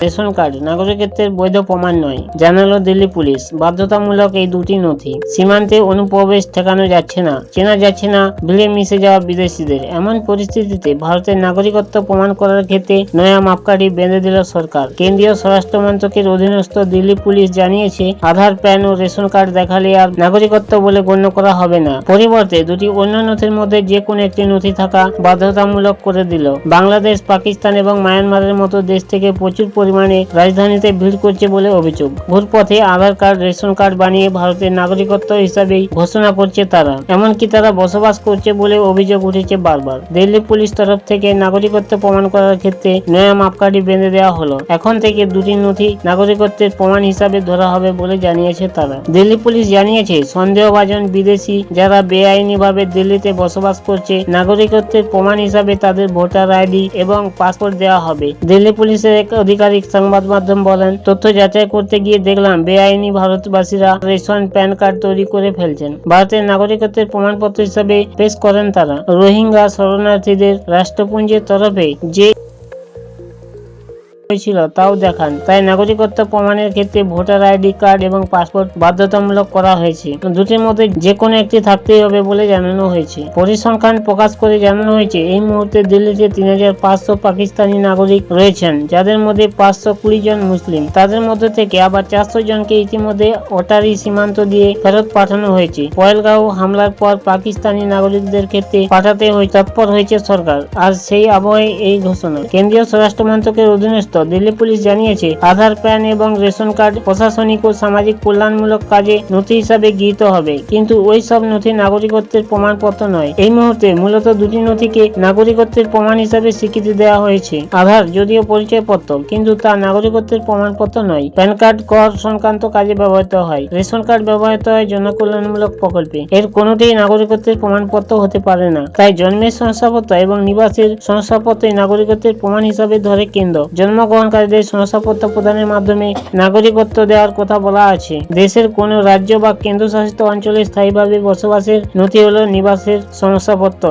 Ration card নাগরিকত্বের বৈধ প্রমাণ নয়, জানালো দিল্লি পুলিশ। বাধ্যতামূলক এই দুটি নথি। সীমান্তে অনুপ্রবেশ ঠেকানো যাচ্ছে না, চেনা যাচ্ছে না ভিড়ে মিশে যাওয়া বিদেশিদের। এমন পরিস্থিতিতে ভারতের নাগরিকত্ব প্রমাণ করার ক্ষেত্রে নয়া মাপকাঠি বেঁধে দিল সরকার। কেন্দ্রীয় স্বরাষ্ট্র মন্ত্রকের অধীনস্থ দিল্লি পুলিশ জানিয়েছে, আধার, প্যান ও রেশন কার্ড দেখালে আর নাগরিকত্ব বলে গণ্য করা হবে না। পরিবর্তে দুটি অন্য নথির মধ্যে যে কোনো একটি নথি থাকা বাধ্যতামূলক করে দিল। বাংলাদেশ, পাকিস্তান এবং মায়ানমারের মতো দেশ থেকে প্রচুর পরিমাণে রাজধানীতে ভিড় করছে বলে অভিযোগ। ঘুরপথে আধার কার্ড, রেশন কার্ড বানিয়ে ভারতের নাগরিকত্ব হিসাবেই ঘোষণা করছে তারা। এমনকি তারা বসবাস করছে বলে অভিযোগ উঠেছে বারবার। দিল্লি পুলিশ তরফ থেকে নাগরিকত্ব প্রমাণ করার ক্ষেত্রে নয়া মাপকাঠি বেঁধে দেওয়া হলো। এখন থেকে দুটি নথি নাগরিকত্বের প্রমাণ হিসাবে ধরা হবে বলে জানিয়েছে তারা। দিল্লি পুলিশ জানিয়েছে, সন্দেহভাজন বিদেশি যারা বেআইনিভাবে দিল্লিতে বসবাস করছে, নাগরিকত্বের প্রমাণ হিসাবে তাদের ভোটার আইডি এবং পাসপোর্ট দেওয়া হবে। দিল্লি পুলিশের এক আধিকারিক সংবাদ মাধ্যম বলেন, তথ্য যাচাই করতে গিয়ে দেখলাম বেআইনি ভারতবাসীরা রেশন, প্যান কার্ড তৈরি করে ফেলছেন। ভারতের নাগরিকত্বের প্রমাণপত্র হিসাবে পেশ করেন তারা। রোহিঙ্গা শরণার্থীদের রাষ্ট্রপুঞ্জের তরফে যে হয়েছিল তাও দেখান। তাই নাগরিকত্ব প্রমাণের ক্ষেত্রে ভোটার আইডি কার্ড এবং পাসপোর্ট বাধ্যতামূলক করা হয়েছে। দুটির মধ্যে যে কোনো একটি থাকতেই হবে বলে জানানো হয়েছে। পরিসংখ্যান প্রকাশ করে জানানো হয়েছে, এই মুহূর্তে দিল্লিতে ৩৫০০ পাকিস্তানি নাগরিক রয়েছেন, যাদের মধ্যে ৫২০ জন মুসলিম। তাদের মধ্যে থেকে আবার ৪০০ জনকে ইতিমধ্যে অটারি সীমান্ত দিয়ে ফেরত পাঠানো হয়েছে। পহেলগাঁও হামলার পর পাকিস্তানি নাগরিকদের ক্ষেত্রে পাঠাতে তৎপর হয়েছে সরকার। আর সেই আবহে এই ঘোষণা। কেন্দ্রীয় স্বরাষ্ট্র মন্ত্রকের অধীনস্থ দিল্লি পুলিশ জানিয়েছে, আধার, প্যান এবং রেশন কার্ড প্রশাসনিক ও সামাজিক কল্যাণমূলক কাজে নথি হিসাবে গৃহীত হবে, কিন্তু ওই সব নথি নাগরিকত্বের প্রমাণপত্র নয়। এই মুহূর্তে মূলত দুটি নথিকে নাগরিকত্বের প্রমাণ হিসাবে স্বীকৃতি দেওয়া হয়েছে। আধার যদিও পরিচয়পত্র, কিন্তু তা নাগরিকত্বের প্রমাণপত্র নয়। প্যান কার্ড কর সংক্রান্ত কাজে ব্যবহৃত হয়। রেশন কার্ড ব্যবহৃত হয় জনকল্যাণমূলক প্রকল্পে। এর কোনোটিই নাগরিকত্বের প্রমাণপত্র হতে পারে না। তাই জন্মের শংসাপত্র এবং নিবাসের শংসাপত্রই নাগরিকত্বের প্রমাণ হিসাবে ধরে কেন্দ্র। জন্মগ্রহণকারীদের শংসাপত্র প্রদানের মাধ্যমে নাগরিকত্ব দেওয়ার কথা বলা আছে। দেশের কোনো রাজ্য বা কেন্দ্রশাসিত অঞ্চলে স্থায়ীভাবে বসবাসের নথি হলো নিবাসের শংসাপত্র।